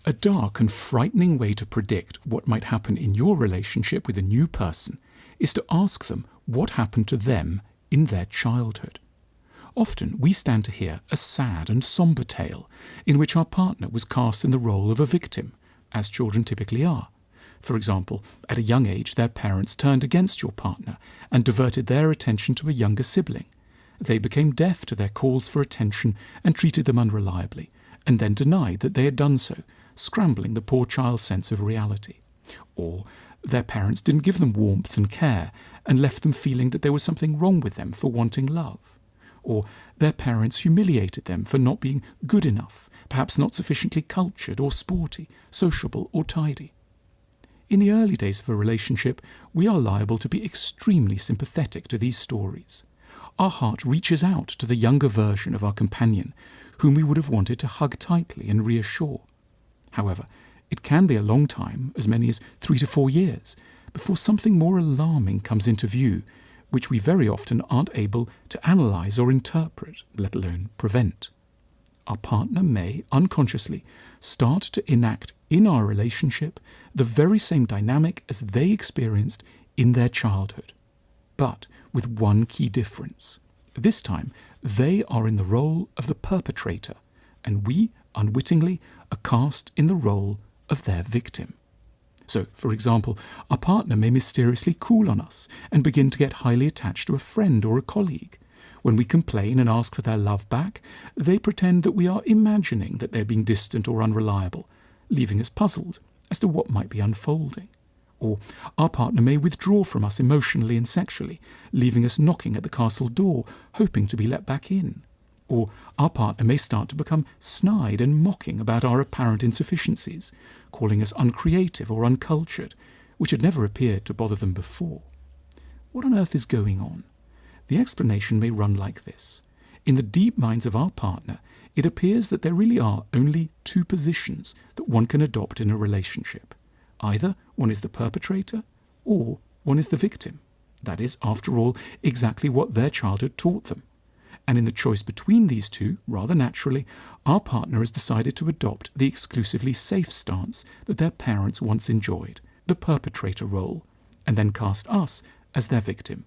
A dark and frightening way to predict what might happen in your relationship with a new person is to ask them what happened to them in their childhood. Often we stand to hear a sad and sombre tale in which our partner was cast in the role of a victim, as children typically are. For example, at a young age their parents turned against your partner and diverted their attention to a younger sibling. They became deaf to their calls for attention and treated them unreliably, and then denied that they had done so, scrambling the poor child's sense of reality. Or their parents didn't give them warmth and care and left them feeling that there was something wrong with them for wanting love. Or their parents humiliated them for not being good enough, perhaps not sufficiently cultured or sporty, sociable or tidy. In the early days of a relationship, we are liable to be extremely sympathetic to these stories. Our heart reaches out to the younger version of our companion, whom we would have wanted to hug tightly and reassure. However, it can be a long time, as many as 3 to 4 years, before something more alarming comes into view, which we very often aren't able to analyse or interpret, let alone prevent. Our partner may, unconsciously, start to enact in our relationship the very same dynamic as they experienced in their childhood, but with one key difference. This time, they are in the role of the perpetrator, and we, unwittingly, are cast in the role of their victim. So, for example, our partner may mysteriously cool on us and begin to get highly attached to a friend or a colleague. When we complain and ask for their love back, they pretend that we are imagining that they're being distant or unreliable, leaving us puzzled as to what might be unfolding. Or our partner may withdraw from us emotionally and sexually, leaving us knocking at the castle door, hoping to be let back in. Or our partner may start to become snide and mocking about our apparent insufficiencies, calling us uncreative or uncultured, which had never appeared to bother them before. What on earth is going on? The explanation may run like this. In the deep minds of our partner, it appears that there really are only two positions that one can adopt in a relationship. Either one is the perpetrator, or one is the victim. That is, after all, exactly what their childhood taught them. And in the choice between these two, rather naturally, our partner has decided to adopt the exclusively safe stance that their parents once enjoyed, the perpetrator role, and then cast us as their victim.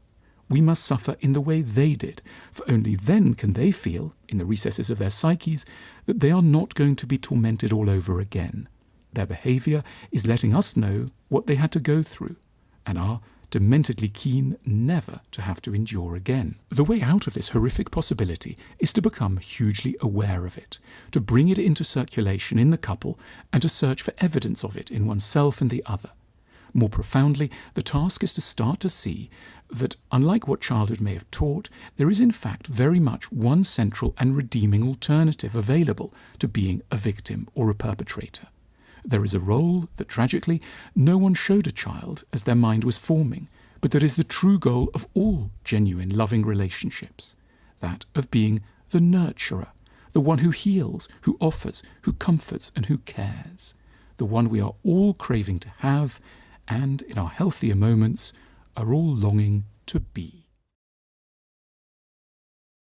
We must suffer in the way they did, for only then can they feel, in the recesses of their psyches, that they are not going to be tormented all over again. Their behaviour is letting us know what they had to go through, and are dementedly keen never to have to endure again. The way out of this horrific possibility is to become hugely aware of it, to bring it into circulation in the couple, and to search for evidence of it in oneself and the other. More profoundly, the task is to start to see that, unlike what childhood may have taught, there is in fact very much one central and redeeming alternative available to being a victim or a perpetrator. There is a role that, tragically, no one showed a child as their mind was forming, but that is the true goal of all genuine loving relationships, that of being the nurturer, the one who heals, who offers, who comforts and who cares, the one we are all craving to have and, in our healthier moments, are all longing to be.